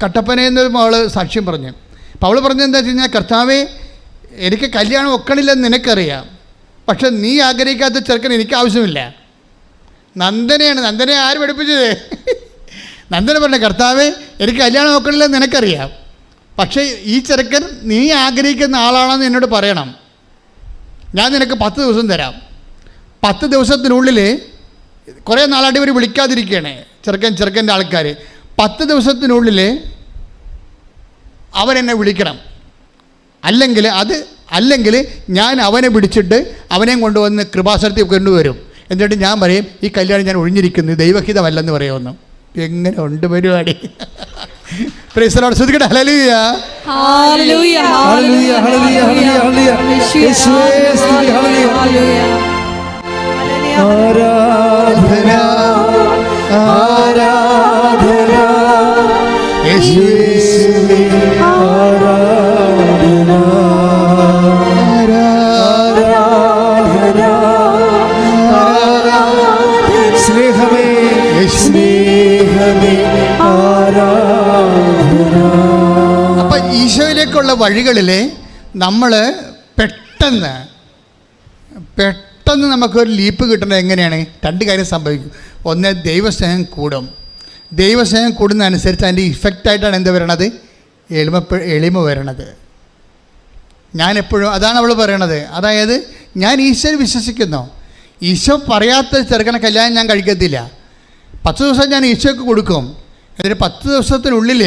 കട്ടപ്പനയെന്ന് അവൾ സാക്ഷ്യം പറഞ്ഞു. അപ്പോൾ അവൾ പറഞ്ഞത് എന്താ വെച്ച് കഴിഞ്ഞാൽ, കർത്താവേ, എനിക്ക് കല്യാണം ഒക്കണില്ലെന്ന് നിനക്കറിയാം, പക്ഷെ നീ ആഗ്രഹിക്കാത്ത ചെറുക്കൻ എനിക്ക് ആവശ്യമില്ല. നന്ദനെ ആര് പഠിപ്പിച്ചത്? നന്ദന പറഞ്ഞു, കർത്താവേ, എനിക്ക് കല്യാണം നോക്കണില്ലെന്ന് നിനക്കറിയാം, പക്ഷേ ഈ ചെറുക്കൻ നീ ആഗ്രഹിക്കുന്ന ആളാണെന്ന് എന്നോട് പറയണം. ഞാൻ നിനക്ക് 10 ദിവസം തരാം. 10 ദിവസത്തിനുള്ളിൽ, കുറേ നാളായിട്ട് ഇവർ വിളിക്കാതിരിക്കുകയാണ് ചെറുക്കൻ്റെ ആൾക്കാർ. 10 ദിവസത്തിനുള്ളിൽ അവരെന്നെ വിളിക്കണം. അല്ലെങ്കിൽ ഞാൻ അവനെ പിടിച്ചിട്ട് അവനെയും കൊണ്ടുവന്ന് കൃപാസനത്തിൽ കൊണ്ടുവരും. എന്നിട്ട് ഞാൻ പറയും, ഈ കല്യാണം ഞാൻ ഒഴിഞ്ഞിരിക്കുന്നു, ദൈവഹിതമല്ലെന്ന് പറയുമെന്ന്. എങ്ങനെ ഉണ്ട് പരിപാടി? Praise the Lord. ശ്രദ്ധിക്കട്ടെ. ഹല്ലേലൂയ, ഹല്ലേലൂയ, ഹല്ലേലൂയ, ഹല്ലേലൂയ, ഹല്ലേലൂയ, യേശുവേ സ്തുതി, ഹല്ലേലൂയ. ആരാധന, ആരാധന, യേശുവേ ആരാധന, ആരാധന, ആരാധന, സ്നേഹമേ, സ്നേഹമേ, ആരാധന. അപ്പം ഈശോയിലേക്കുള്ള വഴികളിൽ നമ്മൾ പെട്ടെന്ന് നമുക്കൊരു ലീപ്പ് കിട്ടുന്നത് എങ്ങനെയാണ്? 2 കാര്യം സംഭവിക്കും. ഒന്ന്, ദൈവസ്നേഹം കൂടും. ദൈവസ്നേഹം കൂടുന്നതനുസരിച്ച് അതിൻ്റെ ഇഫക്റ്റായിട്ടാണ് എന്ത് വരണത്? എളിമ വരണത്. ഞാനെപ്പോഴും അതാണ് അവൾ പറയണത്. അതായത്, ഞാൻ ഈശോയിൽ വിശ്വസിക്കുന്നു. ഈശോ പറയാത്ത ചെറുക്കനെ കല്യാണം ഞാൻ കഴിക്കത്തില്ല. 10 ദിവസം ഞാൻ ഈശോയ്ക്ക് കൊടുക്കും. എന്നിട്ട് 10 ദിവസത്തിനുള്ളിൽ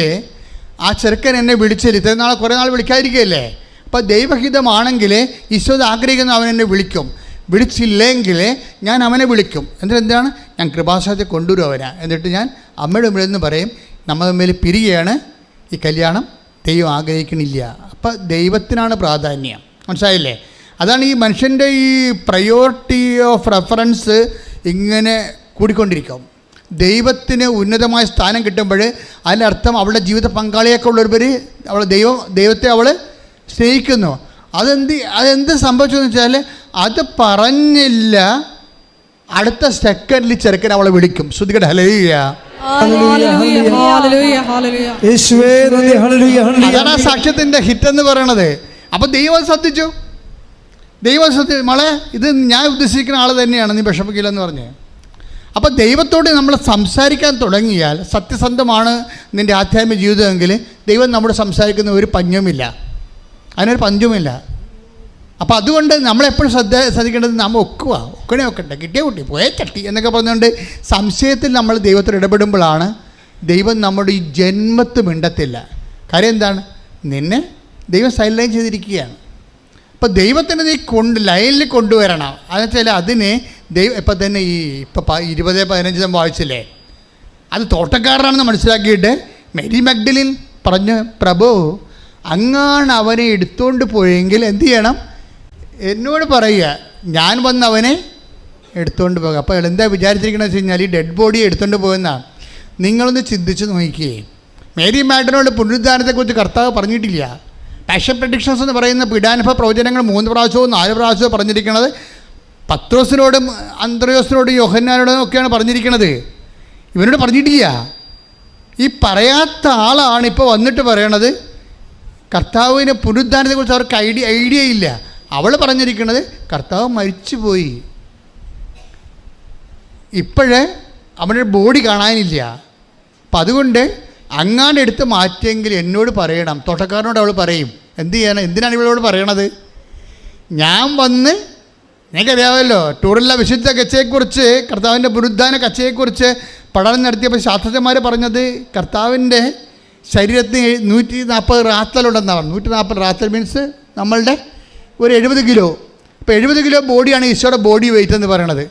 ആ ചെറുക്കൻ എന്നെ വിളിച്ചില്ല. ഇത്രയും നാളെ കുറേ നാൾ വിളിക്കാതിരിക്കുകയല്ലേ. അപ്പോൾ ദൈവഹിതമാണെങ്കിൽ ഈശോ ആഗ്രഹിക്കുന്ന അവൻ എന്നെ വിളിക്കും. വിളിച്ചില്ലെങ്കിൽ ഞാൻ അവനെ വിളിക്കും. എന്നിട്ട് എന്താണ്? ഞാൻ കൃപാസനത്തിൽ കൊണ്ടുവരും അവനെ. എന്നിട്ട് ഞാൻ അമ്മയുടെ മുന്നിൽ പറയും, നമ്മൾ തമ്മിൽ പിരികയാണ്, ഈ കല്യാണം ദൈവം ആഗ്രഹിക്കണില്ല. അപ്പം ദൈവത്തിനാണ് പ്രാധാന്യം. മനസ്സിലായില്ലേ? അതാണ് ഈ മനുഷ്യൻ്റെ ഈ പ്രയോറിറ്റി ഓഫ് റെഫറൻസ് ഇങ്ങനെ കൂടിക്കൊണ്ടിരിക്കും. ദൈവത്തിന് ഉന്നതമായ സ്ഥാനം കിട്ടുമ്പോൾ അതിനർത്ഥം അവളുടെ ജീവിത പങ്കാളിയൊക്കെയുള്ളവർ ദൈവത്തെ അവൾ സ്നേഹിക്കുന്നു. അതെന്ത് സംഭവിച്ചതെന്ന് വെച്ചാൽ, അത് പറഞ്ഞില്ല, അടുത്ത സെക്കൻഡിൽ ചെറുക്കൻ അവളെ വിളിക്കും. ശ്രുതികട്ടെ. ഹല്ലേലൂയ, അതാണ് ആ സാക്ഷ്യത്തിൻ്റെ ഹിറ്റ് എന്ന് പറയണത്. അപ്പം ദൈവം ശ്രദ്ധിച്ചു. മോളെ, ഇത് ഞാൻ ഉദ്ദേശിക്കുന്ന ആൾ തന്നെയാണ്, നീ വിഷമിക്കില്ലെന്ന് പറഞ്ഞ്. അപ്പോൾ ദൈവത്തോട് നമ്മൾ സംസാരിക്കാൻ തുടങ്ങിയാൽ, സത്യസന്ധമാണ് നിൻ്റെ ആധ്യാത്മിക ജീവിതമെങ്കിൽ ദൈവം നമ്മോട് സംസാരിക്കുന്ന ഒരു പഞ്ഞവുമില്ല, അതിനൊരു പഞ്ചവുമില്ല. അപ്പോൾ അതുകൊണ്ട് നമ്മളെപ്പോഴും ശ്രദ്ധിക്കേണ്ടത്, നമ്മൾ ഒക്കട്ടെ, കിട്ടിയ കുട്ടി പോയേ ചട്ടി എന്നൊക്കെ പറഞ്ഞുകൊണ്ട് സംശയത്തിൽ നമ്മൾ ദൈവത്തോട് ഇടപെടുമ്പോഴാണ് ദൈവം നമ്മുടെ ഈ ജന്മത്ത് മിണ്ടത്തില്ല. കാര്യം എന്താണ്? നിന്നെ ദൈവം സൈഡ് ലൈൻ ചെയ്തിരിക്കുകയാണ്. അപ്പോൾ ദൈവത്തിനെ നീ ലൈനിൽ കൊണ്ടുവരണം. എന്നുവെച്ചാൽ അതിന് ഇപ്പം തന്നെ ഈ 20:15 വായിച്ചില്ലേ, അത് തോട്ടക്കാരനാണെന്ന് മനസ്സിലാക്കിയിട്ട് മേരി മഗ്ദലിൻ പറഞ്ഞു, പ്രഭു, അങ്ങാണ് അവനെ എടുത്തുകൊണ്ട് പോയെങ്കിൽ എന്ത് ചെയ്യണം? എന്നോട് പറയുക, ഞാൻ വന്ന് അവനെ എടുത്തുകൊണ്ട് പോകുക. അപ്പോൾ എന്താ വിചാരിച്ചിരിക്കണമെന്ന് വെച്ച് കഴിഞ്ഞാൽ, ഈ ഡെഡ് ബോഡിയെ എടുത്തുകൊണ്ട് പോകുന്നതാണ്. നിങ്ങളൊന്ന് ചിന്തിച്ച് നോക്കിയേ. മേരി മാഗ്ദലിനോട് പുനരുദ്ധാനത്തെക്കുറിച്ച് കർത്താവ് പറഞ്ഞിട്ടില്ല. പാഷൻ പ്രഡിക്ഷൻസ് എന്ന് പറയുന്ന പീഡാനുഭവ പ്രവചനങ്ങൾ 3 പ്രാവശ്യവും 4 പ്രാവശ്യവും പറഞ്ഞിരിക്കുന്നത് പത്രോസിനോടും അന്ത്രയോസിനോടും യോഹന്നാനോടും ഒക്കെയാണ് പറഞ്ഞിരിക്കുന്നത്. ഇവനോട് പറഞ്ഞിട്ടില്ല. ഈ പറയാത്ത ആളാണ് ഇപ്പോൾ വന്നിട്ട് പറയണത് കർത്താവിന് പുനരുദ്ധാനത്തെക്കുറിച്ച് അവർക്ക് ഐഡിയ ഇല്ല. അവൾ പറഞ്ഞിരിക്കുന്നത് കർത്താവ് മരിച്ചുപോയി, ഇപ്പോഴേ അവൻ്റെ ബോഡി കാണാനില്ല. അപ്പം അതുകൊണ്ട് അങ്ങാണ്ട് എടുത്ത് മാറ്റിയെങ്കിൽ എന്നോട് പറയണം. തോട്ടക്കാരനോട് അവൾ പറയും. എന്ത് ചെയ്യണം? എന്തിനാണ് ഇവളോട് പറയണത്? ഞാൻ വന്ന്, നിങ്ങൾക്കറിയാമല്ലോ, ടൂറിലെ വിശുദ്ധ കച്ചയെക്കുറിച്ച്, കർത്താവിൻ്റെ പുനരുദ്ധാന കച്ചയെക്കുറിച്ച് പഠനം നടത്തിയപ്പോൾ ശാസ്ത്രജ്ഞന്മാർ പറഞ്ഞത് കർത്താവിൻ്റെ ശരീരത്തിന് 140 റാത്തലുണ്ടെന്നാണ്. 140 റാത്തൽ മീൻസ് നമ്മളുടെ ഒരു 70 കിലോ. അപ്പോൾ 70 കിലോ ബോഡിയാണ് ഈശോയുടെ ബോഡി വെയിറ്റ് എന്ന് പറയണത്.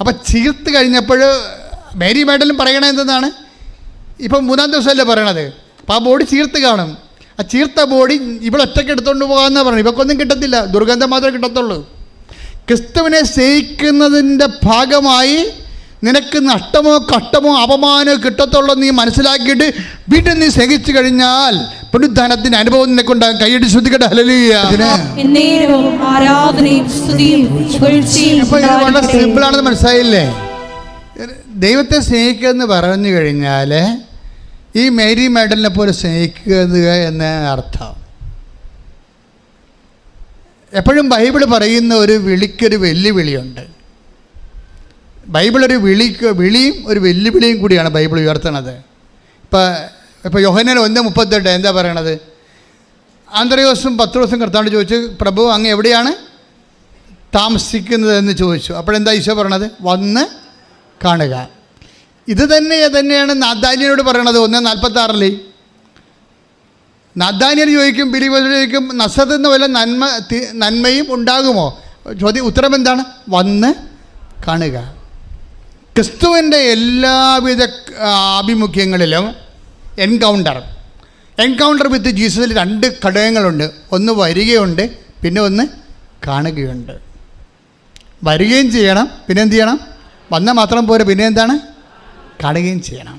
അപ്പോൾ ചീർത്ത് കഴിഞ്ഞപ്പോൾ മേരി മാഗ്ദലിൻ പറയണത് എന്തെന്നാണ്? ഇപ്പം 3-ാം ദിവസമല്ലേ പറയണത്. അപ്പോൾ ആ ബോഡി ചീർത്ത് കാണും. ആ ചീർത്ത ബോഡി ഇവളൊറ്റയ്ക്ക് എടുത്തുകൊണ്ട് പോകാമെന്നാണ് പറയുന്നത്. ഇവക്കൊന്നും കിട്ടത്തില്ല, ദുർഗന്ധം മാത്രമേ കിട്ടത്തുള്ളൂ. ക്രിസ്തുവിനെ സ്നേഹിക്കുന്നതിൻ്റെ ഭാഗമായി നിനക്ക് നഷ്ടമോ കഷ്ടമോ അപമാനമോ കിട്ടത്തുള്ളൂ നീ മനസ്സിലാക്കിയിട്ട് വീട്ടിൽ നീ സ്നേഹിച്ചു കഴിഞ്ഞാൽ പുനരുദ്ധാനത്തിൻ്റെ അനുഭവം നിനക്കുണ്ടാകും. കൈയ്യടി ശ്രദ്ധിക്കട്ടെ. ഹല്ലേലൂയ. വളരെ സിമ്പിളാണെന്ന് മനസ്സിലായില്ലേ? ദൈവത്തെ സ്നേഹിക്കുക എന്ന് പറഞ്ഞു കഴിഞ്ഞാൽ ഈ മേരി മാഡലിനെ പോലെ സ്നേഹിക്കുക എന്ന അർത്ഥം. എപ്പോഴും ബൈബിൾ പറയുന്ന ഒരു വിളിക്കൊരു വെല്ലുവിളിയുണ്ട്. ബൈബിൾ ഒരു വിളിയും ഒരു വെല്ലുവിളിയും കൂടിയാണ് ബൈബിൾ ഉയർത്തണത്. ഇപ്പോൾ യോഹന്നാൻ 1:38 എന്താ പറയണത്? അന്ത്രയോസും പത്രോസും കർത്താവിനോട് ചോദിച്ചു, പ്രഭു അങ്ങ് എവിടെയാണ് താമസിക്കുന്നതെന്ന് ചോദിച്ചു. അപ്പോഴെന്താ ഈശോ പറയണത്? വന്ന് കാണുക. ഇത് തന്നെയാണ് നാഥാന്യനോട് പറയണത് 1:46. നാഥാന്യൻ ചോദിക്കും, ബിലീവേഴ്സ് ചോദിക്കും, നസറെന്ന് വല്ല നന്മയും ഉണ്ടാകുമോ? ഉത്തരം എന്താണ്? വന്ന് കാണുക. ക്രിസ്തുവിൻ്റെ എല്ലാവിധ ആഭിമുഖ്യങ്ങളിലും എൻകൗണ്ടർ വിത്ത് ജീസസിൽ 2 ഘടകങ്ങളുണ്ട്. ഒന്ന് വരികയുണ്ട്, പിന്നെ ഒന്ന് കാണുകയുണ്ട്. വരികയും ചെയ്യണം, പിന്നെ എന്ത് ചെയ്യണം? വന്നാൽ മാത്രം പോരെ, പിന്നെ എന്താണ്? കാണുകയും ചെയ്യണം.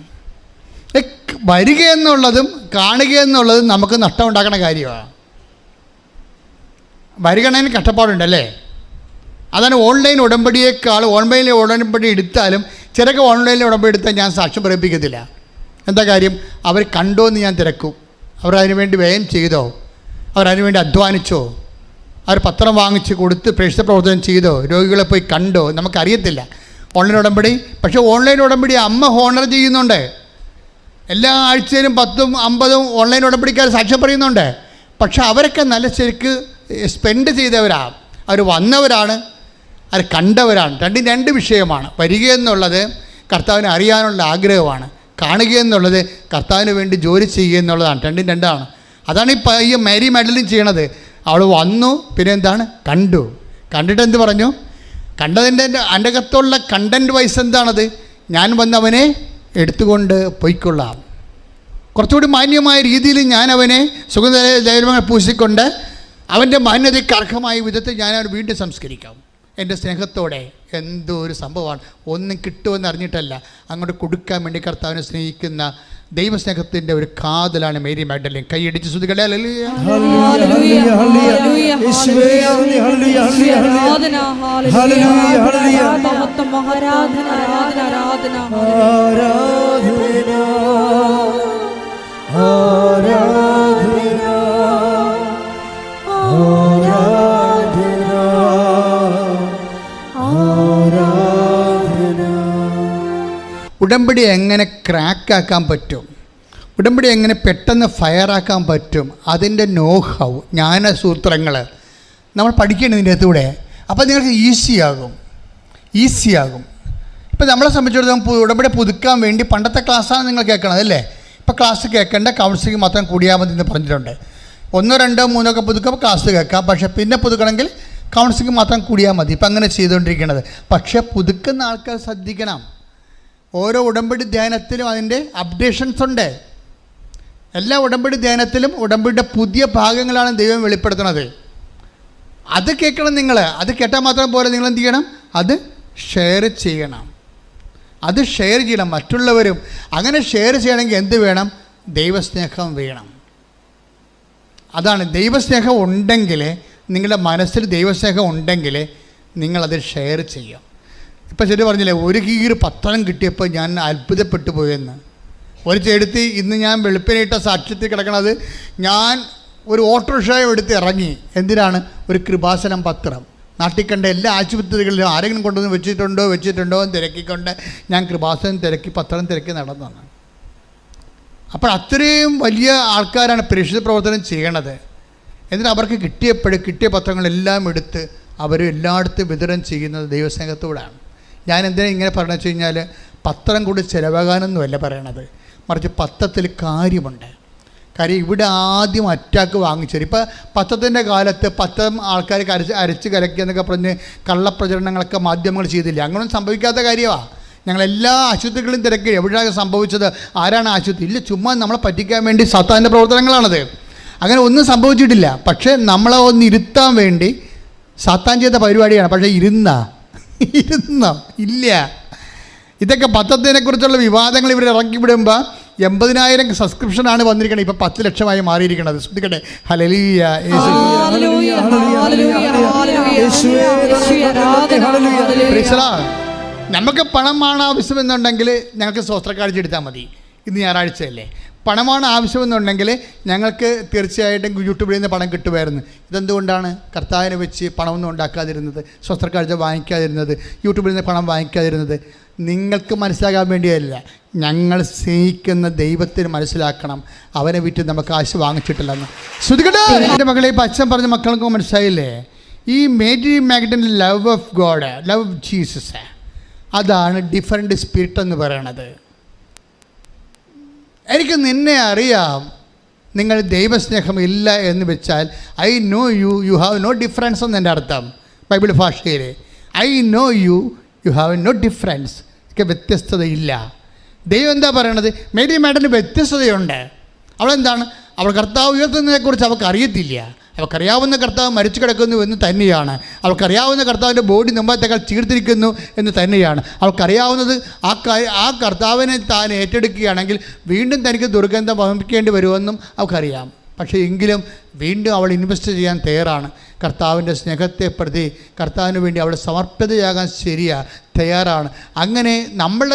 വരിക എന്നുള്ളതും കാണുക എന്നുള്ളതും നമുക്ക് നഷ്ടം ഉണ്ടാക്കുന്ന കാര്യമാണ്. വരികണതിന് കഷ്ടപ്പാടുണ്ടല്ലേ? അതാണ് ഓൺലൈൻ ഉടമ്പടിയേക്കാൾ. ഓൺലൈനിൽ ഉടമ്പടി എടുത്താലും ചിലക്ക് ഓൺലൈനിൽ ഉടമ്പടി എടുത്താൽ ഞാൻ സാക്ഷ്യം പറയിപ്പിക്കത്തില്ല. എന്താ കാര്യം? അവർ കണ്ടോ എന്ന് ഞാൻ തിരക്കും. അവർ അതിനുവേണ്ടി വ്യയം ചെയ്തോ? അവരതിനുവേണ്ടി അധ്വാനിച്ചോ? അവർ പത്രം വാങ്ങിച്ച് കൊടുത്ത് പ്രേക്ഷിത പ്രവർത്തനം ചെയ്തോ? രോഗികളെ പോയി കണ്ടോ? നമുക്കറിയത്തില്ല ഓൺലൈൻ ഉടമ്പടി. പക്ഷേ ഓൺലൈൻ ഉടമ്പടി അമ്മ ഹോണർ ചെയ്യുന്നുണ്ട്. എല്ലാ ആഴ്ചയിലും 10ഉം 50ഉം ഓൺലൈൻ ഉടമ്പടിക്കാർ സാക്ഷ്യം പറയുന്നുണ്ട്. പക്ഷെ അവരൊക്കെ നല്ല ശരിക്ക് സ്പെൻഡ് ചെയ്തവരാണ്, അവർ വന്നവരാണ്, അവർ കണ്ടവരാണ്. രണ്ട് വിഷയമാണ്. വരിക എന്നുള്ളത് കർത്താവിനെ അറിയാനുള്ള ആഗ്രഹമാണ്, കാണുക എന്നുള്ളത് കർത്താവിന് വേണ്ടി ജോലി ചെയ്യുക എന്നുള്ളതാണ്. രണ്ടാണ്. അതാണ് ഈ മേരി മാഡലിൻ ചെയ്യണത്. അവൾ വന്നു, പിന്നെ എന്താണ്? കണ്ടിട്ട് എന്ത് പറഞ്ഞു? കണ്ടതിൻ്റെ എൻ്റെ അകത്തുള്ള കണ്ടൻറ്റ് വൈസ് എന്താണത്? ഞാൻ വന്നവനെ എടുത്തുകൊണ്ട് പൊയ്ക്കൊള്ളാം. കുറച്ചുകൂടി മാന്യമായ രീതിയിൽ ഞാൻ അവനെ സുഗന്ധ പൂശിക്കൊണ്ട് അവൻ്റെ മാന്യതയ്ക്ക് അർഹമായ വിധത്തിൽ ഞാൻ അവൻ വീണ്ടും സംസ്കരിക്കാം എൻ്റെ സ്നേഹത്തോടെ. എന്തോ ഒരു സംഭവമാണ്. ഒന്നും കിട്ടുമെന്ന് അറിഞ്ഞിട്ടല്ല, അങ്ങോട്ട് കൊടുക്കാൻ വേണ്ടി കർത്താവിനെ സ്നേഹിക്കുന്ന ദൈവസ്നേഹത്തിൻ്റെ ഒരു കാതലാണ് മേരി മാഗ്ഡലിൻ. കൈയടിച്ച് സ്തുതിക്കട്ടെ. ഹല്ലേലൂയ. ഉടമ്പടി എങ്ങനെ ക്രാക്കാക്കാൻ പറ്റും, ഉടമ്പടി എങ്ങനെ പെട്ടെന്ന് ഫയറാക്കാൻ പറ്റും, അതിൻ്റെ നോഹൗ, ജ്ഞാനസൂത്രങ്ങൾ നമ്മൾ പഠിക്കണം ഇതിൻ്റെ അകത്തൂടെ. അപ്പോൾ നിങ്ങൾക്ക് ഈസിയാകും. ഇപ്പോൾ നമ്മളെ സംബന്ധിച്ചിടത്തോളം ഉടമ്പടി പുതുക്കാൻ വേണ്ടി പണ്ടത്തെ ക്ലാസ്സാണ് നിങ്ങൾ കേൾക്കണത് അല്ലേ? ഇപ്പോൾ ക്ലാസ് കേൾക്കേണ്ട, കൗൺസിലിംഗ് മാത്രം കൂടിയാൽ മതി എന്ന് പറഞ്ഞിട്ടുണ്ട്. 1, 2, 3 ഒക്കെ പുതുക്കുമ്പോൾ ക്ലാസ് കേൾക്കാം. പക്ഷേ പിന്നെ പുതുക്കണമെങ്കിൽ കൗൺസിലിംഗ് മാത്രം കൂടിയാൽ മതി. ഇപ്പം അങ്ങനെ ചെയ്തുകൊണ്ടിരിക്കുന്നത്. പക്ഷേ പുതുക്കുന്ന ആൾക്കാർ ശ്രദ്ധിക്കണം. ഓരോ ഉടമ്പടി ധ്യാനത്തിലും അതിൻ്റെ അപ്ഡേഷൻസ് ഉണ്ട്. എല്ലാ ഉടമ്പടി ധ്യാനത്തിലും ഉടമ്പടിയുടെ പുതിയ ഭാഗങ്ങളാണ് ദൈവം വെളിപ്പെടുത്തുന്നത്. അത് കേൾക്കണം നിങ്ങൾ. അത് കേട്ടാൽ മാത്രം പോലെ നിങ്ങൾ എന്ത് ചെയ്യണം? അത് ഷെയർ ചെയ്യണം. മറ്റുള്ളവരും അങ്ങനെ ഷെയർ ചെയ്യണമെങ്കിൽ എന്ത് വേണം? ദൈവസ്നേഹം വേണം. അതാണ്, ദൈവസ്നേഹം ഉണ്ടെങ്കിൽ, നിങ്ങളുടെ മനസ്സിൽ ദൈവസ്നേഹം ഉണ്ടെങ്കിൽ നിങ്ങളത് ഷെയർ ചെയ്യും. ഇപ്പം ശരി പറഞ്ഞില്ലേ, 1 കീറ് പത്രം കിട്ടിയപ്പോൾ ഞാൻ അത്ഭുതപ്പെട്ടു പോയെന്ന്. ഒരു ചെടുത്തി ഇന്ന് ഞാൻ വെളുപ്പിനിട്ട സാക്ഷ്യത്തിൽ കിടക്കണത്, ഞാൻ ഒരു ഓട്ടോറിക്ഷയും എടുത്ത് ഇറങ്ങി. എന്തിനാണ്? ഒരു കൃപാസനം പത്രം. നാട്ടിൽ കണ്ട എല്ലാ ആശുപത്രികളിലും ആരെങ്കിലും കൊണ്ടുവന്ന് വെച്ചിട്ടുണ്ടോ എന്ന് തിരക്കിക്കൊണ്ട് ഞാൻ കൃപാസനം തിരക്കി, പത്രം തിരക്കി നടന്നതാണ്. അപ്പോൾ അത്രയും വലിയ ആൾക്കാരാണ് പ്രേക്ഷിത പ്രവർത്തനം ചെയ്യണത്. എന്നിട്ട് അവർക്ക് കിട്ടിയ പത്രങ്ങളെല്ലാം എടുത്ത് അവർ എല്ലായിടത്തും വിതരണം ചെയ്യുന്നത് ദൈവസ്നേഹത്തോടാണ്. ഞാൻ എന്തിനാ ഇങ്ങനെ പറയണമെന്ന് വെച്ച് കഴിഞ്ഞാൽ, പത്രം കൂടി ചിലവാകാനൊന്നുമല്ല പറയണത്, മറിച്ച് പത്രത്തിൽ കാര്യമുണ്ട്. കാര്യം ഇവിടെ ആദ്യം അറ്റാക്ക് വാങ്ങിച്ചത്. ഇപ്പോൾ പത്രത്തിൻ്റെ കാലത്ത് പത്രം ആൾക്കാർ അരച്ച് കലക്കുക എന്നൊക്കെ പറഞ്ഞ് കള്ളപ്രചരണങ്ങളൊക്കെ മാധ്യമങ്ങൾ ചെയ്തില്ല. അങ്ങനെയൊന്നും സംഭവിക്കാത്ത കാര്യമാണ്. ഞങ്ങളെല്ലാ ആശുപത്രികളും തിരക്കി. എവിടെയാണ് സംഭവിച്ചത്? ആരാണ് ആശുപത്രി? ഇല്ല, ചുമ്മാ നമ്മളെ പറ്റിക്കാൻ വേണ്ടി സാത്താൻ്റെ പ്രവർത്തനങ്ങളാണത്. അങ്ങനെ ഒന്നും സംഭവിച്ചിട്ടില്ല. പക്ഷേ നമ്മളെ ഒന്ന് ഇരുത്താൻ വേണ്ടി സാത്താൻ ചെയ്ത പരിപാടിയാണ്. പക്ഷേ ഇരുന്നോ? ഇല്ല. ഇതൊക്കെ പത്രത്തിനെക്കുറിച്ചുള്ള വിവാദങ്ങൾ ഇവർ ഇറക്കി വിടുമ്പോൾ 80,000 സബ്സ്ക്രിപ്ഷനാണ് വന്നിരിക്കുന്നത്. ഇപ്പോൾ 10 ലക്ഷമായി മാറിയിരിക്കുന്നത്. ശ്രദ്ധിക്കട്ടെ. ഹല്ലേലൂയ. നമുക്ക് പണമാണ് ആവശ്യമെന്നുണ്ടെങ്കിൽ ഞങ്ങൾക്ക് സ്വസ്ത്രക്കാഴ്ച എടുത്താൽ മതി. ഇന്ന് ഞായറാഴ്ചയല്ലേ? പണമാണ് ആവശ്യമെന്നുണ്ടെങ്കിൽ ഞങ്ങൾക്ക് തീർച്ചയായിട്ടും യൂട്യൂബിൽ നിന്ന് പണം കിട്ടുമായിരുന്നു. ഇതെന്തുകൊണ്ടാണ് കർത്താവിനെ വെച്ച് പണമൊന്നും ഉണ്ടാക്കാതിരുന്നത്, സ്വസ്ത്രക്കാഴ്ച വാങ്ങിക്കാതിരുന്നത്, യൂട്യൂബിൽ നിന്ന് പണം വാങ്ങിക്കാതിരുന്നത്? നിങ്ങൾക്ക് മനസ്സിലാകാൻ വേണ്ടിയല്ല, ഞങ്ങൾ സ്നേഹിക്കുന്ന ദൈവത്തിന് മനസ്സിലാക്കണം, അവനെ വിറ്റ് നമുക്ക് കാശ് വാങ്ങിച്ചിട്ടില്ലെന്ന്. ശ്രുതികട്ടെ. എൻ്റെ മകളെ ഇപ്പം അച്ഛൻ പറഞ്ഞ മക്കൾക്ക് മനസ്സിലായില്ലേ? ഈ മേരി മാഗ്ഡലിൻ്റെ love of God, love of Jesus, അതാണ് ഡിഫറെൻ്റ് സ്പിരിറ്റ് എന്ന് പറയണത്. എനിക്ക് നിന്നെ അറിയാം, നിങ്ങൾ ദൈവസ്നേഹം ഇല്ല എന്ന് വെച്ചാൽ I know you, you have no difference എന്ന് എൻ്റെ അർത്ഥം ബൈബിൾ ഭാഷയിൽ. I know you, you have no difference, വ്യത്യസ്തതയില്ല. ദൈവം എന്താ പറയണത്? മേരി മാഡന് വ്യത്യസ്തതയുണ്ട്. അവളെന്താണ്? അവൾ കർത്താവ് ഉയർത്തുന്നതിനെക്കുറിച്ച് അവൾക്ക് അറിയത്തില്ല. അവൾക്കറിയാവുന്ന കർത്താവ് മരിച്ചു കിടക്കുന്നു എന്ന് തന്നെയാണ്. അവൾക്കറിയാവുന്ന കർത്താവിൻ്റെ ബോഡി മുമ്പത്തേക്കാൾ ചീർത്തിരിക്കുന്നു എന്ന് തന്നെയാണ്. അവൾക്കറിയാവുന്നത് ആ കർത്താവിനെ താൻ ഏറ്റെടുക്കുകയാണെങ്കിൽ വീണ്ടും തനിക്ക് ദുർഗന്ധം വമിക്കേണ്ടി വരുമെന്നും അവൾക്കറിയാം. പക്ഷേ എങ്കിലും വീണ്ടും അവൾ ഇൻവെസ്റ്റ് ചെയ്യാൻ തയ്യാറാണ്. കർത്താവിൻ്റെ സ്നേഹത്തെ പ്രതി കർത്താവിന് വേണ്ടി അവൾ സമർപ്പിതയാകാൻ തയ്യാറാണ്. അങ്ങനെ നമ്മൾ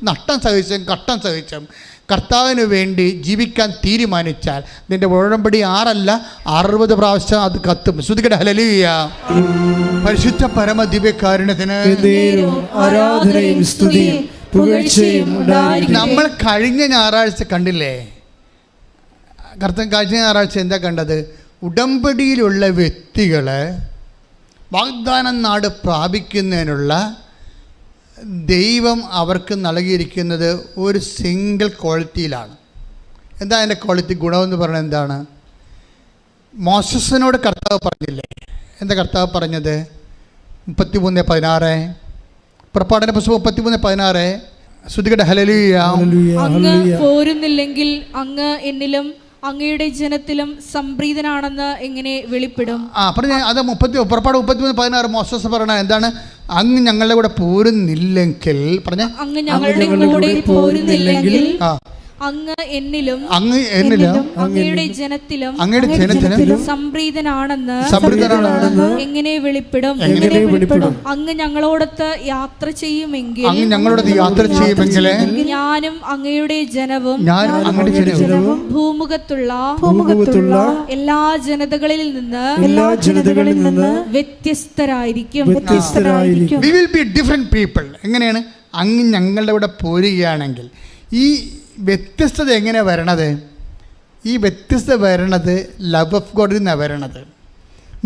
നഷ്ടം സഹിച്ചും കഷ്ടം സഹിച്ചും കർത്താവിന് വേണ്ടി ജീവിക്കാൻ തീരുമാനിച്ചാൽ നിൻ്റെ ഉടമ്പടി 6 അല്ല 60 പ്രാവശ്യം അത് കത്തും. ശ്രുതികട ഹല്ലേലൂയ. പരിശുദ്ധ പരമ ദിവ്യകാരുണ്യത്തിന് ആരാധനയും സ്തുതിയും പുകഴ്ചയും ഉണ്ടായിരിക്കട്ടെ. നമ്മൾ കഴിഞ്ഞ ഞായറാഴ്ച കണ്ടില്ലേ? കഴിഞ്ഞ ഞായറാഴ്ച എന്താ കണ്ടത്? ഉടമ്പടിയിലുള്ള വ്യക്തികൾ വാഗ്ദാനം നാട് പ്രാപിക്കുന്നതിനുള്ള ദൈവം അവർക്ക് നൽകിയിരിക്കുന്നത് ഒരു സിംഗിൾ ക്വാളിറ്റിയിലാണ്. എന്താ അതിൻ്റെ ക്വാളിറ്റി, ഗുണമെന്ന് പറയുന്നത് എന്താണ്? മോശസിനോട് കർത്താവ് പറഞ്ഞില്ലേ? എന്താ കർത്താവ് പറഞ്ഞത്? 33:16 പുറപ്പാടിൻ്റെ പുസ്തകം 33:16. ശ്രുതികട ഹല്ലേലൂയ. അങ്ങ് പോരുന്നില്ലെങ്കിൽ അങ്ങ് എന്നിലും അങ്ങയുടെ ജനത്തിലും സംപ്രീതനാണെന്ന് എങ്ങനെ വെളിപ്പെടും? പറഞ്ഞ അത് പുറപ്പാട് 33:16 മോശസ് പറയണ എന്താണ്? അങ്ങ് ഞങ്ങളുടെ കൂടെ പോരുന്നില്ലെങ്കിൽ അങ്ങ് ഞങ്ങളുടെ കൂടെ പോരുന്നില്ലെങ്കിൽ അങ്ങ് എന്നിലും അങ്ങയുടെ ജനത്തിലും സംപ്രീതനാണെന്ന് എങ്ങനെ വെളിപ്പെടും? അങ്ങ് ഞങ്ങളോടൊത്ത് യാത്ര ചെയ്യുമെങ്കിൽ ഞാനും അങ്ങയുടെ ജനവും ഭൂമുഖത്തുള്ള എല്ലാ ജനതകളിൽ നിന്ന് വ്യത്യസ്തരായിരിക്കും. We will be different people. എങ്ങനെയാണ്? അങ്ങ് ഞങ്ങളുടെ കൂടെ പോരുകയാണെങ്കിൽ ഈ വ്യത്യസ്തത എങ്ങനെയാണ് വരണത്? ഈ വ്യത്യസ്തത വരണത് ലവ് ഓഫ് ഗോഡിൽ നിന്നാണ് വരണത്.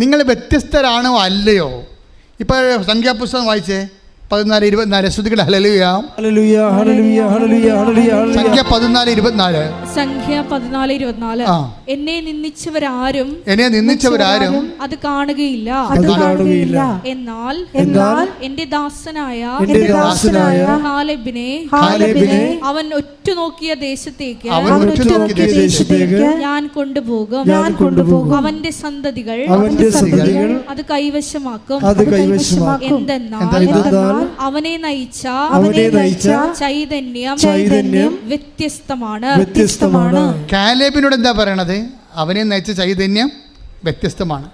നിങ്ങൾ വ്യത്യസ്തരാണോ അല്ലയോ? ഇപ്പോൾ സംഖ്യാപുസ്തകം വായിച്ചേ 14:24. ശ്രുതികട ഹല്ലേലൂയ. സംഖ്യ 14:24. സംഖ്യ 14:24. എന്നെ നിന്ദിച്ചവരാരും അത് കാണുകയില്ല. എന്നാൽ എന്റെ ദാസനായ കാലേബിനെ അവൻ ഒറ്റുനോക്കിയ ദേശത്തേക്ക് ഞാൻ കൊണ്ടുപോകും. അവന്റെ സന്തതികൾ അത് കൈവശമാക്കും. എന്തെന്നാൽ അവനെ നയിച്ച ചൈതന്യം വ്യത്യസ്തമാണ്. കാലേബിനോട് എന്താ പറയണത്? അവനെ നയിച്ച ചൈതന്യം വ്യത്യസ്തമാണ്.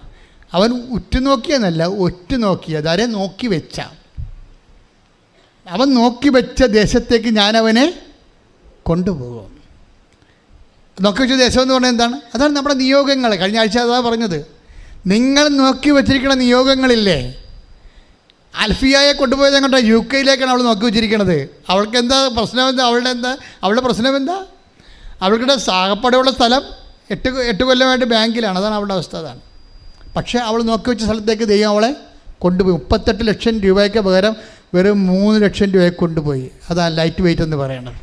അവൻ ഉറ്റുനോക്കിയെന്നല്ല, ഒറ്റുനോക്കിയത്. ആരെ നോക്കി വെച്ച? അവൻ നോക്കി വെച്ച ദേശത്തേക്ക് ഞാൻ അവനെ കൊണ്ടുപോകും. നോക്കി വെച്ച ദേശം എന്ന് പറഞ്ഞാൽ എന്താണ്? അതാണ് നമ്മുടെ നിയോഗങ്ങൾ. കഴിഞ്ഞ ആഴ്ച അതാ പറഞ്ഞത്. നിങ്ങൾ നോക്കി വെച്ചിരിക്കുന്ന നിയോഗങ്ങളില്ലേ? അൽഫിയയെ കൊണ്ടുപോയത് അങ്ങോട്ട് UK-യിലേക്കാണ് അവൾ നോക്കി വെച്ചിരിക്കുന്നത്. അവൾക്ക് എന്താ പ്രശ്നം? അവളുടെ പ്രശ്നം എന്താ? അവൾക്കിടെ സാകപ്പടയുള്ള സ്ഥലം 8 കൊല്ലമായിട്ട് ബാങ്കിലാണ്. അതാണ് അവളുടെ അവസ്ഥ. അതാണ്. പക്ഷേ അവൾ നോക്കി വെച്ച സ്ഥലത്തേക്ക് ദൈവം അവളെ കൊണ്ടുപോയി. 38 ലക്ഷം രൂപയ്ക്ക് പകരം വെറും 3 ലക്ഷം രൂപയ്ക്ക് കൊണ്ടുപോയി. അതാണ് ലൈറ്റ് വെയിറ്റ് എന്ന് പറയുന്നത്.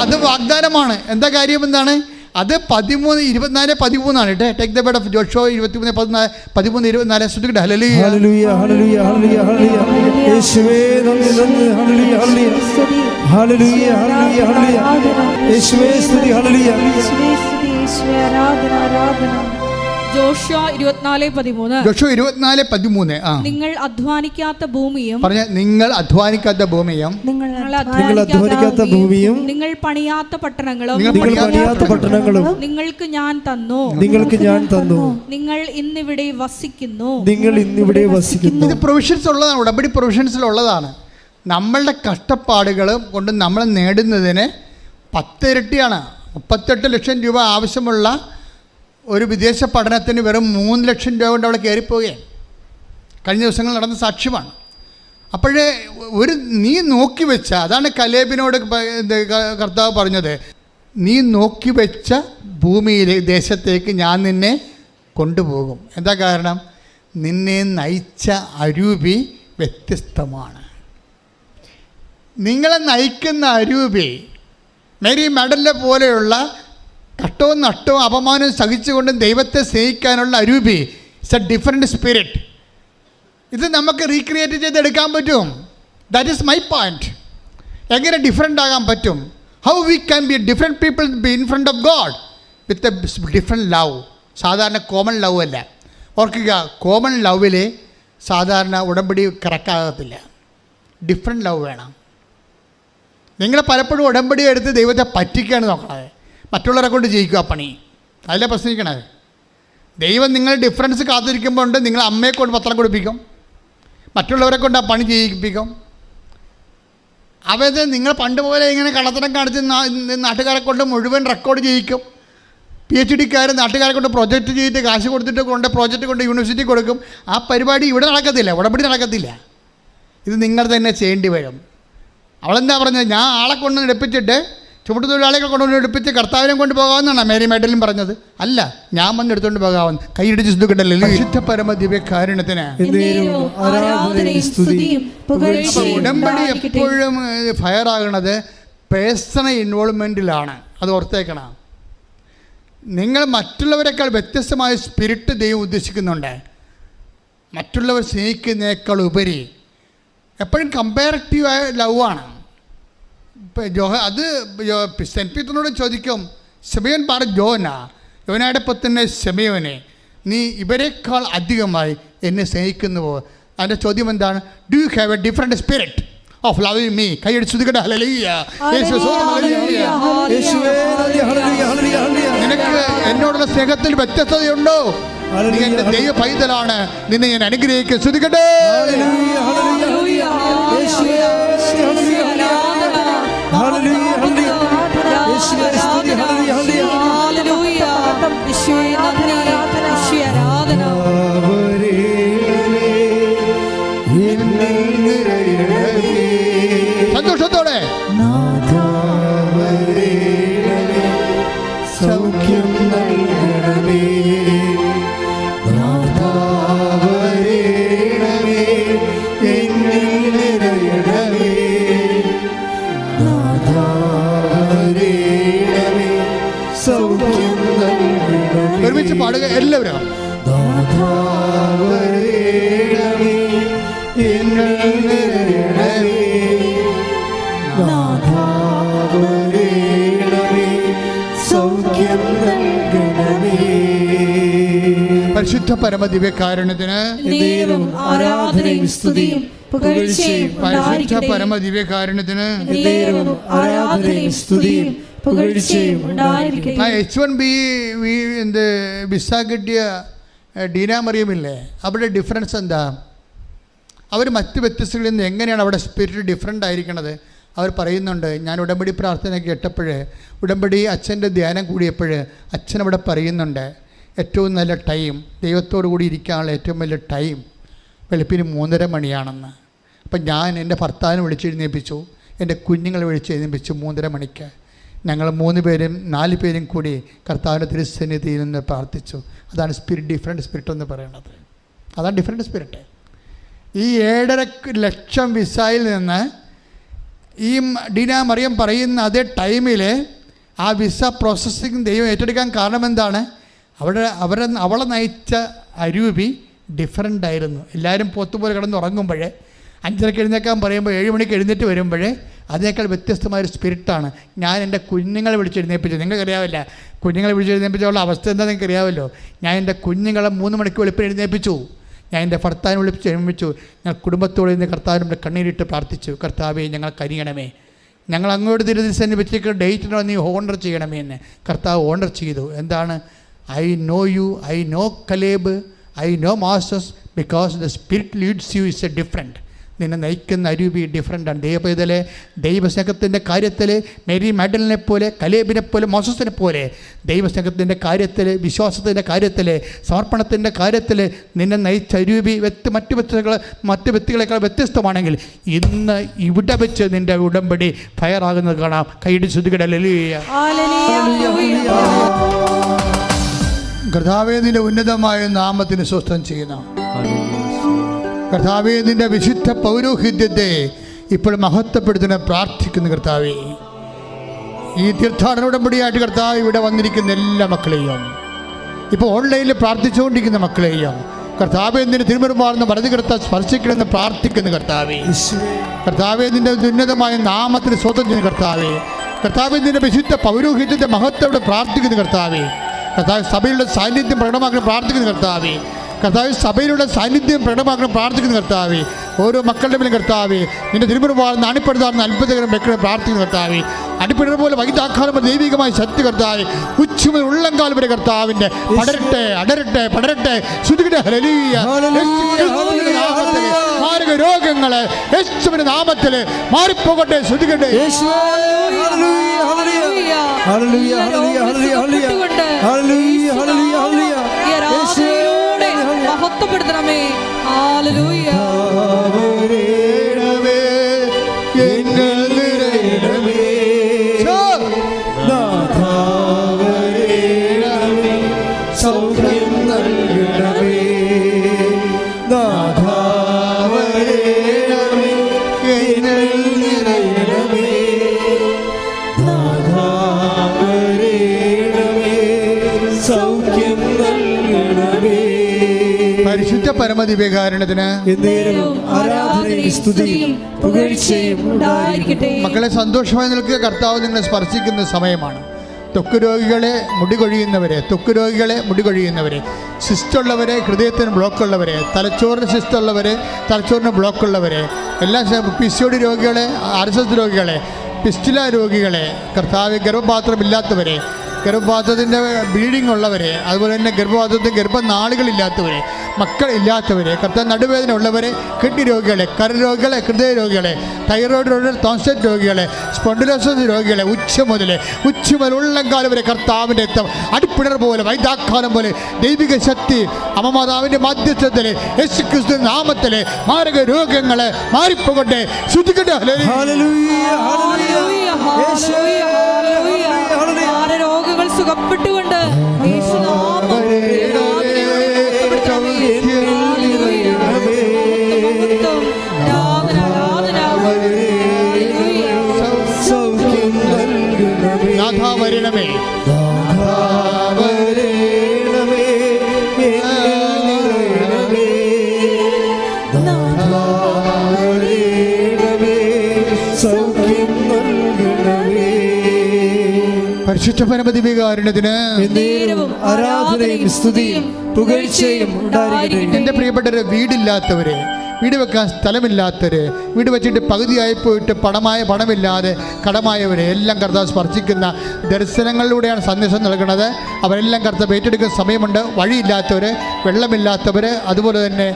അത് വാഗ്ദാനമാണ്. എന്താ കാര്യം എന്താണ്? അത് 13:24-13 കേട്ടോ. Take the bed of Joshua 23:13-24. ശ്രുതികട ഹല്ലേലൂയ. യേശുവേ നന്ദി, ഹല്ലേലൂയ ഹല്ലേലൂയ ഹല്ലേലൂയ യേശുവേ സ്തുതി, ഹല്ലേലൂയ യേശുവേ ആരാധന. ജോഷുവ 24:13. നിങ്ങൾ അധ്വാനിക്കാത്ത ഭൂമിയും നിങ്ങൾ അധ്വാനിക്കാത്ത ഭൂമിയും നിങ്ങൾ പണിയാത്ത പട്ടണങ്ങളും നിങ്ങൾക്ക് ഞാൻ തന്നു. നിങ്ങൾ ഇന്നിവിടെ വസിക്കുന്നു. ഇത് പ്രൊവിഷൻസ് ഉള്ളതാണ്. ഉടമ്പടി പ്രൊവിഷൻസിലുള്ളതാണ്. നമ്മളുടെ കഷ്ടപ്പാടുകൾ കൊണ്ട് നമ്മൾ നേടുന്നതിന് 10 ഇരട്ടിയാണ്. 38 ലക്ഷം രൂപ ആവശ്യമുള്ള ഒരു വിദേശ പഠനത്തിന് വെറും 3 ലക്ഷം രൂപ കൊണ്ട് അവിടെ കയറിപ്പോവുകയാണ്. കഴിഞ്ഞ ദിവസങ്ങൾ നടന്ന സാക്ഷ്യമാണ്. അപ്പോഴേ നീ നോക്കി വെച്ച, അതാണ് കലേബിനോട് കർത്താവ് പറഞ്ഞത്, നീ നോക്കി വെച്ച ഭൂമിയിലെ ദേശത്തേക്ക് ഞാൻ നിന്നെ കൊണ്ടുപോകും. എന്താ കാരണം? നിന്നെ നയിച്ച അരൂപി വ്യത്യസ്തമാണ്. നിങ്ങളെ നയിക്കുന്ന അരൂപി മേരി മെഡലിനെ പോലെയുള്ള കഷ്ടവും നഷ്ടവും അപമാനവും സഹിച്ചുകൊണ്ടും ദൈവത്തെ സ്നേഹിക്കാനുള്ള അരൂപി ഇറ്റ്സ് എ ഡിഫറെൻറ്റ് സ്പിരിറ്റ്. ഇത് നമുക്ക് റീക്രിയേറ്റ് ചെയ്തെടുക്കാൻ പറ്റും. That is my point. എങ്ങനെ ഡിഫറെൻ്റ് ആകാൻ പറ്റും? How we can be different people be in front of God with a different love. സാധാരണ കോമൺ ലവ് അല്ല. ഓർക്കുക, കോമൺ ലവിൽ സാധാരണ ഉടമ്പടി കറക്റ്റാകത്തില്ല. ഡിഫറെൻറ്റ് ലവ് വേണം. നിങ്ങൾ പലപ്പോഴും ഉടമ്പടി എടുത്ത് ദൈവത്തെ പറ്റിക്കുകയാണ് നോക്കണത്. മറ്റുള്ളവരെ കൊണ്ട് ജയിക്കുക പണി. അതിലെ പ്രശ്നിക്കണത്. ദൈവം നിങ്ങൾ ഡിഫറൻസ് കാത്തിരിക്കുമ്പോൾ ഉണ്ട്, നിങ്ങൾ അമ്മയെ കൊണ്ട് പത്രം കൊടുപ്പിക്കും, മറ്റുള്ളവരെ കൊണ്ട് ആ പണി ചെയ്യിപ്പിക്കും. അവത് നിങ്ങൾ പണ്ട് പോലെ ഇങ്ങനെ കള്ളത്തരം കാണിച്ച് നാട്ടുകാരെ കൊണ്ട് മുഴുവൻ റെക്കോർഡ് ചെയ്യിക്കും. PhD-ക്കാർ നാട്ടുകാരെ കൊണ്ട് പ്രൊജക്റ്റ് ചെയ്തിട്ട് കാശ് കൊടുത്തിട്ട് പ്രോജക്റ്റ് കൊണ്ട് യൂണിവേഴ്സിറ്റി കൊടുക്കും. ആ പരിപാടി ഇവിടെ നടക്കത്തില്ല, ഉടമ്പടി നടക്കത്തില്ല. ഇത് നിങ്ങൾ തന്നെ ചെയ്യേണ്ടി വരും. അവളെന്താ പറഞ്ഞത്? ഞാൻ ആളെ കൊണ്ട് എടുപ്പിച്ചിട്ട് ചുമട്ടുതൊഴിലാളികളെ കൊണ്ടുവന്ന് എടുപ്പിച്ച് കർത്താവിനെ കൊണ്ട് പോകാമെന്നാണ് മേരി മെഡലും പറഞ്ഞത്. അല്ല, ഞാൻ വന്ന് എടുത്തുകൊണ്ട് പോകാമെന്ന്. കൈയിടിച്ച് സുഖിക്കണ്ടല്ലോ. വിശുദ്ധ പരമ ദിവ്യകാരുണ്യത്തിന് ഉടമ്പടി എപ്പോഴും ഫയർ ആകണത് പേഴ്സണൽ ഇൻവോൾവ്മെൻറ്റിലാണ്. അത് ഓർത്തേക്കണം. നിങ്ങൾ മറ്റുള്ളവരെക്കാൾ വ്യത്യസ്തമായ സ്പിരിറ്റ് ദൈവം ഉദ്ദേശിക്കുന്നുണ്ട്. മറ്റുള്ളവർ സ്നേഹിക്കുന്നതിനേക്കാൾ ഉപരി എപ്പോഴും കമ്പാരറ്റീവായ ലവാണ്. ഇപ്പം അത് സെൻറ്റ് പീറ്ററിനോട് ചോദിക്കും, ശമയോൻ പറ യോനയുടെ പുത്രനെ ശമയോനെ, നീ ഇവരെക്കാൾ അധികമായി എന്നെ സ്നേഹിക്കുന്നുവോ? അതിൻ്റെ ചോദ്യം എന്താണ്? Do you have a different spirit of loving me? കൈയടിച്ചുതിക്കട്ടെ. നിനക്ക് എന്നോടുള്ള സ്നേഹത്തിൽ വ്യത്യസ്തതയുണ്ടോ? നീ എൻ്റെ ദൈവ പൈതലാണ്, നിന്നെ ഞാൻ അനുഗ്രഹിക്കുക. ശ്രുതിക്കട്ടെ. സന്തോഷത്തോടെ സൗഖ്യം നൽകണമേ, ഒരുമിച്ച് പാടുക എല്ലാവരും. പരിശുദ്ധ പരമ ദിവ്യകാരുണ്യത്തിന് ആരാധനയും സ്തുതിയും പുകഴ്ചയും പരിശുദ്ധ പരമ ദിവ്യകാരുണ്യത്തിന് ആരാധനയും സ്തുതിയും പുകഴ്ചയും ഉണ്ടായിരിക്കട്ടെ. H1B വിസ കിട്ടിയ ഡീന മറിയമില്ലേ, അവിടെ ഡിഫറൻസ് എന്താ? അവർ മറ്റ് വ്യത്യസ്തകളിൽ നിന്ന് എങ്ങനെയാണ് അവിടെ സ്പിരിറ്റ് ഡിഫറെൻ്റ് ആയിരിക്കണത്? അവർ പറയുന്നുണ്ട്. ഞാൻ ഉടമ്പടി പ്രാർത്ഥന കേട്ടപ്പോൾ, ഉടമ്പടി അച്ഛൻ്റെ ധ്യാനം കൂടിയപ്പോൾ അച്ഛൻ അവിടെ പറയുന്നുണ്ട്, ഏറ്റവും നല്ല ടൈം, ദൈവത്തോടു കൂടി ഇരിക്കാനുള്ള ഏറ്റവും വലിയ ടൈം വെളുപ്പിന് 3:30 മണിയാണെന്ന്. അപ്പം ഞാൻ എൻ്റെ ഭർത്താവിനെ വിളിച്ചെഴുന്നേൽപ്പിച്ചു, എൻ്റെ കുഞ്ഞുങ്ങളെ വിളിച്ചെഴുന്നേൽപ്പിച്ചു 3:30 മണിക്ക്. ഞങ്ങൾ 3 പേരും 4 പേരും കൂടി കർത്താവിൻ്റെ തിരുസന്നിധിയിൽ നിന്ന് പ്രാർത്ഥിച്ചു. അതാണ് സ്പിരിറ്റ്, ഡിഫറെൻറ്റ് സ്പിരിറ്റ് എന്ന് പറയുന്നത്. അതാണ് ഡിഫറെൻറ്റ് സ്പിരിറ്റ്. ഈ 7.5 ലക്ഷം വിസയിൽ നിന്ന് ഈ ഡീന മറിയം പറയുന്ന അതേ ടൈമിൽ ആ വിസ പ്രോസസ്സിങ് ദൈവം ഏറ്റെടുക്കാൻ കാരണം എന്താണ്? അവളെ നയിച്ച അരൂപി ഡിഫറെൻ്റ് ആയിരുന്നു. എല്ലാവരും പോത്തുപോലെ കിടന്ന് ഉറങ്ങുമ്പോൾ 5:30 എഴുന്നേക്കാൻ പറയുമ്പോൾ 7 മണിക്ക് എഴുന്നേറ്റ് വരുമ്പോൾ അതിനേക്കാൾ വ്യത്യസ്തമായൊരു സ്പിരിറ്റാണ്. ഞാൻ എൻ്റെ കുഞ്ഞുങ്ങളെ വിളിച്ചെഴുന്നേൽപ്പിച്ചു. നിങ്ങൾക്കറിയാവില്ല കുഞ്ഞുങ്ങളെ വിളിച്ചെഴുന്നേൽപ്പിച്ചുള്ള അവസ്ഥ എന്താ നിങ്ങൾക്കറിയാമല്ലോ. ഞാൻ എൻ്റെ കുഞ്ഞുങ്ങളെ 3 മണിക്ക് വെളുപ്പിന് എഴുന്നേൽപ്പിച്ചു. ഞാൻ എൻ്റെ ഭർത്താവിനെ എഴുന്നേൽപ്പിച്ചു. ഞാൻ കുടുംബത്തോടെ നിന്ന് കർത്താവിൻ്റെ കണ്ണീരിട്ട് പ്രാർത്ഥിച്ചു, കർത്താവേ ഞങ്ങൾ കരിയണമേ, ഞങ്ങൾ അങ്ങോട്ട് തിരുസന്നിധി വെച്ചിട്ട് ഡേറ്റിനോ നീ ഓണർ ചെയ്യണമേ എന്ന്. കർത്താവ് ഓണർ ചെയ്തു. എന്താണ്? I know you, I know Caleb, I know masters, because the spirit leads you is a different. നിന്നെ നയിക്കുന്ന അരൂപി ഡിഫറൻ്റാണ്. ദൈവപൈതലെ, ദൈവസ്നേഹത്തിൻ്റെ കാര്യത്തിൽ മേരി മാഡലിനെ പോലെ, കലേബിനെ പോലെ, മോസസിനെ പോലെ ദൈവസ്നേഹത്തിൻ്റെ കാര്യത്തിൽ, വിശ്വാസത്തിൻ്റെ കാര്യത്തിൽ, സമർപ്പണത്തിൻ്റെ കാര്യത്തിൽ നിന്നെ നയിച്ച അരൂപി മറ്റ് വ്യക്തികളെക്കാൾ വ്യത്യസ്തമാണെങ്കിൽ ഇന്ന് ഇവിടെ വെച്ച് നിൻ്റെ ഉടമ്പടി ഫയറാകുന്നത് കാണാം. കൈയിടി ശ്രുതികട ഹല്ലേലൂയ. കർത്താവേ, നിന്റെ ഉന്നതമായ നാമത്തിന് സ്വസ്ഥം ചെയ്യുന്ന കർത്താവേ, നിന്റെ വിശുദ്ധ പൗരോഹിത്യത്തെ ഇപ്പോൾ മഹത്വപ്പെടുത്തുന്ന പ്രാർത്ഥിക്കുന്ന കർത്താവേ, ഈ തീർത്ഥാടന ഉടമ്പടിയായിട്ട് കർത്താവ് ഇവിടെ വന്നിരിക്കുന്ന എല്ലാ മക്കളെയും, ഇപ്പോൾ ഓൺലൈനിൽ പ്രാർത്ഥിച്ചുകൊണ്ടിരിക്കുന്ന മക്കളെയും കർത്താവേ, നിന്റെ തിരുമുറുമാർന്ന വലത് കർത്താവ് സ്പർശിക്കണമെന്ന് പ്രാർത്ഥിക്കുന്ന കർത്താവേ, കർത്താവേ, നിന്റെ ഉന്നതമായ നാമത്തിന് സ്വന്തം ചെയ്യുന്ന കർത്താവേ, കർത്താവേ, നിന്റെ വിശുദ്ധ പൗരോഹിത്യത്തെ മഹത്വത്തോടെ പ്രാർത്ഥിക്കുന്ന കർത്താവേ, കർത്താവ് സഭയിലുള്ള സാന്നിധ്യം പ്രകടമാക്കണം പ്രാർത്ഥിക്കുന്ന കർത്താവേ, കർത്താവ് സഭയിലുള്ള സാന്നിധ്യം പ്രകടമാക്കണം പ്രാർത്ഥിക്കുന്ന കർത്താവേ, ഓരോ മക്കളുടെ മേലും കർത്താവേ, നിന്റെ തിരുമുറുമാർന്ന് അണിപ്പെടുത്താറുന്ന അത്ഭുതകരം വെക്കണം പ്രാർത്ഥിക്കുന്ന കർത്താവേ, അടിപ്പിടുന്ന പോലെ വൈദ്യാക്കാലം ദൈവികമായ ശക്തി കർത്താവേ, ഉച്ചമുതൽ ഉള്ളംകാലം വരെ കർത്താവിൻ്റെ പടരട്ടെ, അടരട്ടെ, പടരട്ടെ. ശ്രുതികട ഹല്ലേലൂയ. മാരക രോഗങ്ങള് യേശുവിന്റെ നാമത്തിൽ മാറിപ്പോകട്ടെ. ശ്രുതികട്ടെ. മഹത്വപ്പെടുത്തണമേ. ഹല്ലേലൂയ. സൗഖ്യം നൽകണമേ നാഥാവരേണമേ, എന്നിൽ നിറയണമേ നാഥാവരേണമേ, സൗഖ്യം നൽകണമേ. പരിശുദ്ധ പരമദിവ്യകാരുണ്യത്തിന് ആരാധനയും സ്തുതിയും പുകഴ്ചയും ഉണ്ടായിരിക്കട്ടെ. മക്കളെ, സന്തോഷമായി നിൽക്കുക. കർത്താവ് നിങ്ങളെ സ്പർശിക്കുന്ന സമയമാണ്. ത്വക്ക് രോഗികളെ, മുടി കൊഴിയുന്നവരെ, സിസ്റ്റുള്ളവരെ, ഹൃദയത്തിന് ബ്ലോക്കുള്ളവരെ, തലച്ചോറിന് സിസ്റ്റുള്ളവരെ, തലച്ചോറിന് ബ്ലോക്കുള്ളവരെ, എല്ലാ PCOD രോഗികളെ, RSS രോഗികളെ, പിസ്റ്റുല രോഗികളെ, കർത്താവ് ഗർഭപാത്രമില്ലാത്തവരെ, ഗർഭപാത്രത്തിൻ്റെ ബ്ലീഡിംഗ് ഉള്ളവരെ, അതുപോലെ തന്നെ ഗർഭപാത്രത്തിൽ ഗർഭനാളുകളില്ലാത്തവരെ, മക്കളില്ലാത്തവരെ, കർത്താവ് നടുവേദന ഉള്ളവരെ, കിഡ്നി രോഗികളെ, കരരോഗികളെ, ഹൃദയ രോഗികളെ, തൈറോയ്ഡ് രോഗികളെ, ടോൺസിലൈറ്റിസ് രോഗികളെ, സ്പോണ്ടിലോസിസ് രോഗികളെ, ഉച്ച മുതൽ ഉള്ളംകാലം വരെ കർത്താവിൻ്റെ രക്തം അടിപ്പിണർ പോലെ, വൈദ്യാക്കാലം പോലെ ദൈവിക ശക്തി അമ്മമാതാവിൻ്റെ മധ്യസ്ഥത്തിൽ യേശുക്രിസ്തു നാമത്തിൽ മാരക രോഗങ്ങളെ മാറിപ്പോകട്ടെ. ശ്രുതികട്ടെ. രോഗങ്ങൾ സുഖപ്പെട്ടുകൊണ്ട് നാഥാവരണമേ, പരിശുദ്ധ പരമദിവ്യകാരുണ്യത്തിന് ആരാധനയും സ്തുതിയും പുകഴ്ചയും ഉണ്ടായിരിക്കട്ടെ. എൻ്റെ പ്രിയപ്പെട്ടവരെ, വീടില്ലാത്തവരെ, വീട് വെക്കാൻ സ്ഥലമില്ലാത്തവര്, വീട് വെച്ചിട്ട് പകുതിയായി പോയിട്ട് പണമില്ലാതെ കടമായവരെ എല്ലാം കർത്താവ് സ്പർശിക്കുന്ന ദർശനങ്ങളിലൂടെയാണ് സന്ദേശം നൽകുന്നത്. അവരെല്ലാം കർത്താവ് ഏറ്റെടുക്കുന്ന സമയമുണ്ട്. വഴിയില്ലാത്തവർ, വെള്ളമില്ലാത്തവർ, അതുപോലെ തന്നെ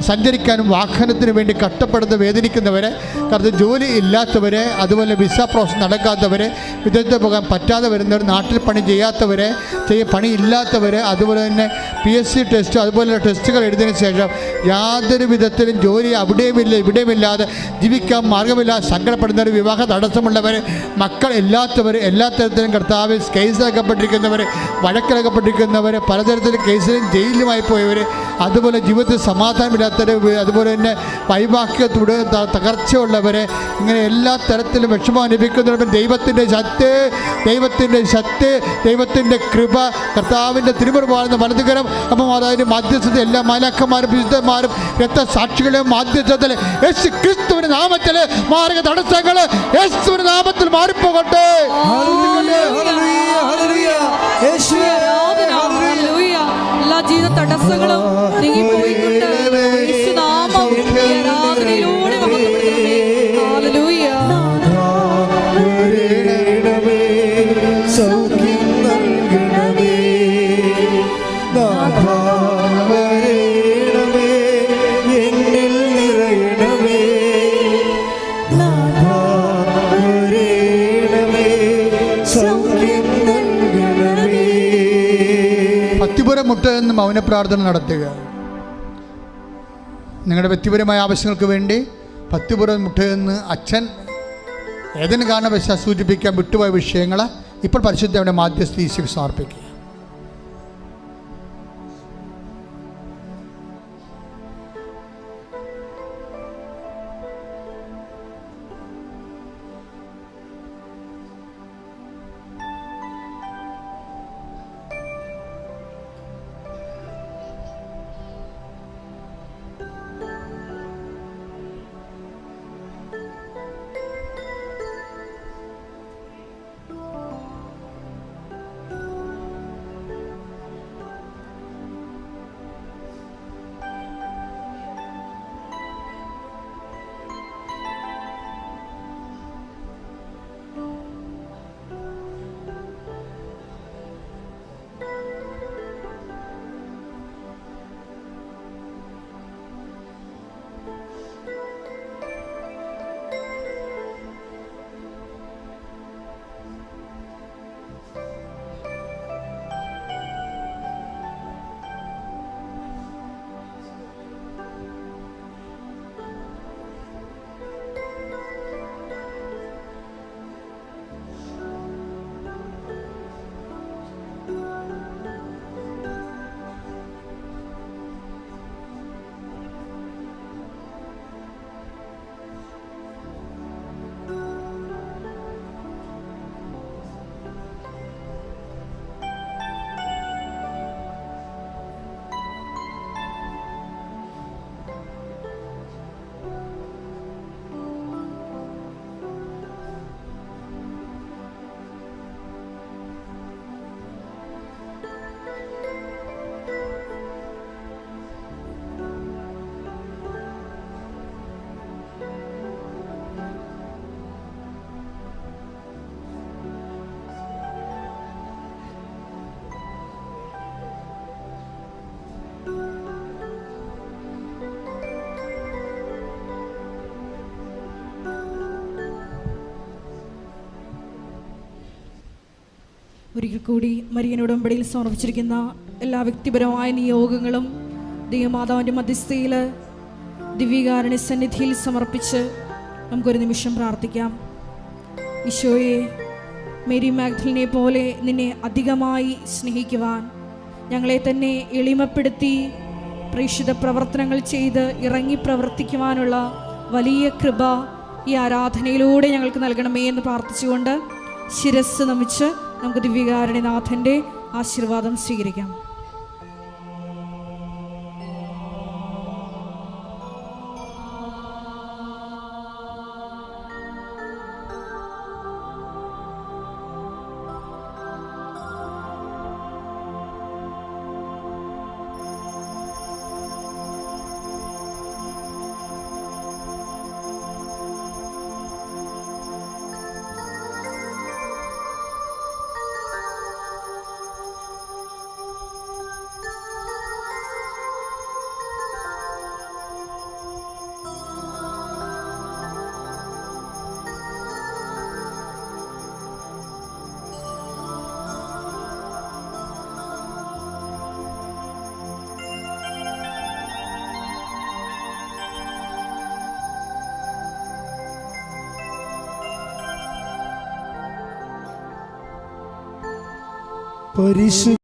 സഞ്ചരിക്കാനും വാഹനത്തിന് വേണ്ടി കഷ്ടപ്പെടുന്ന വേദനിക്കുന്നവർ, കർത്താവ് ജോലി ഇല്ലാത്തവർ, അതുപോലെ വിസ പ്രോസസ് നടക്കാത്തവർ, വിദേശത്ത് പോകാൻ പറ്റാതെ വരുന്നവർ, നാട്ടിൽ പണി ചെയ്യാത്തവർ, പണിയില്ലാത്തവർ, അതുപോലെ തന്നെ PSC ടെസ്റ്റ് അതുപോലെയുള്ള ടെസ്റ്റുകൾ എഴുതിയതിനു ശേഷം യാതൊരു വിധത്തിലും ജോലി അവിടെയുമില്ല ഇവിടെയുമില്ലാതെ ജീവിക്കാൻ മാർഗമില്ലാതെ സങ്കടപ്പെടുന്നവർ, വിവാഹ തടസ്സമുള്ളവർ, മക്കൾ ഇല്ലാത്തവർ, എല്ലാ തരത്തിലും കർത്താവ് കേസിലാക്കപ്പെട്ടിരിക്കുന്നവർ, വഴക്കിലാക്കപ്പെട്ടിരിക്കുന്നവർ, പലതരത്തിലും കേസിലും ജയിലുമായി പോയവർ, അതുപോലെ ജീവിതത്തിൽ സമാധാനമില്ലാത്തവർ, അതുപോലെ തന്നെ വൈവാഹികത്തോട് തകർച്ചയുള്ളവർ, ഇങ്ങനെ എല്ലാ തരത്തിലും വിഷമം അനുഭവിക്കുന്നവർ ദൈവത്തിൻ്റെ ശക്തി, ദൈവത്തിൻ്റെ കൃപ, കർത്താവിൻ്റെ തിരുമുറുമാർന്ന വലതുകരം അപ്പം മാതാവിൻ്റെ മധ്യസ്ഥത, എല്ലാ മാലാഖമാരും വിശുദ്ധന്മാരും രക്തസാക്ഷികളും മധ്യസ്ഥത്തിൽ യേശു ക്രിസ്തുവിന്റെ നാമത്തിൽ മാർഗ തടസ്സങ്ങൾ യേശുവിന്റെ നാമത്തിൽ മാറിപ്പോകട്ടെ. എല്ലാ ജീവിത തടസ്സങ്ങളും നീങ്ങിപ്പോയിക്കൊണ്ട് യേശുനാമം ആരാധനയിലൂടെ മഹത്വപ്പെടുത്തണമേ. ഹല്ലേലൂയ. സൗഖ്യം നൽകണമേ നാഥാവരേണമേ, എന്നിൽ നിറയണമേ വ്യക്തിപരം മുട്ടുകയെന്ന് മൗനപ്രാർത്ഥന നടത്തുക. നിങ്ങളുടെ വ്യക്തിപരമായ ആവശ്യങ്ങൾക്ക് വേണ്ടി ഭക്തിപൂർവ്വം മുട്ടുകയെന്ന് അച്ഛൻ ഏതെങ്കിലും കാരണവശാൽ സൂചിപ്പിക്കാൻ വിട്ടുപോയ വിഷയങ്ങൾ ഇപ്പോൾ പരിശുദ്ധയുടെ മാധ്യസ്ഥ ഈശോയ്ക്ക് സമർപ്പിക്കുക. ഒരിക്കൽ കൂടി മരിയൻ ഉടമ്പടിയിൽ സമർപ്പിച്ചിരിക്കുന്ന എല്ലാ വ്യക്തിപരമായ നിയോഗങ്ങളും ദൈവമാതാവിൻ്റെ മധ്യസ്ഥയിൽ ദിവ്യകാരുണ്യ സന്നിധിയിൽ സമർപ്പിച്ച് നമുക്കൊരു നിമിഷം പ്രാർത്ഥിക്കാം. ഈശോയെ, മേരി മാഗ്ദലിനെ പോലെ നിന്നെ അധികമായി സ്നേഹിക്കുവാൻ, ഞങ്ങളെ തന്നെ എളിമപ്പെടുത്തി പ്രേക്ഷിത പ്രവർത്തനങ്ങൾ ചെയ്ത് ഇറങ്ങി പ്രവർത്തിക്കുവാനുള്ള വലിയ കൃപ ഈ ആരാധനയിലൂടെ ഞങ്ങൾക്ക് നൽകണമേ എന്ന് പ്രാർത്ഥിച്ചുകൊണ്ട് ശിരസ് നമിച്ച് നമുക്ക് ദിവ്യകാരുണ്യനാഥൻ്റെ ആശീർവാദം സ്വീകരിക്കാം. പരിശുദ്ധ